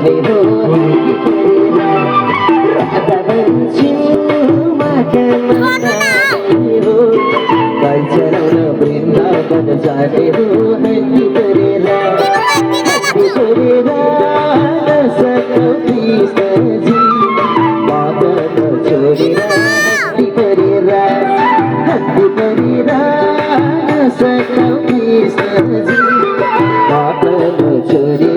जाने हो राधा बन्छु हो कल्चरल वृन्दावन जाने हो हड्डी गरेर नसक्नु कृष्णजी बाबन छोडेर हड्डी गरेर नसक्नु कृष्णजी बाबन छोडेर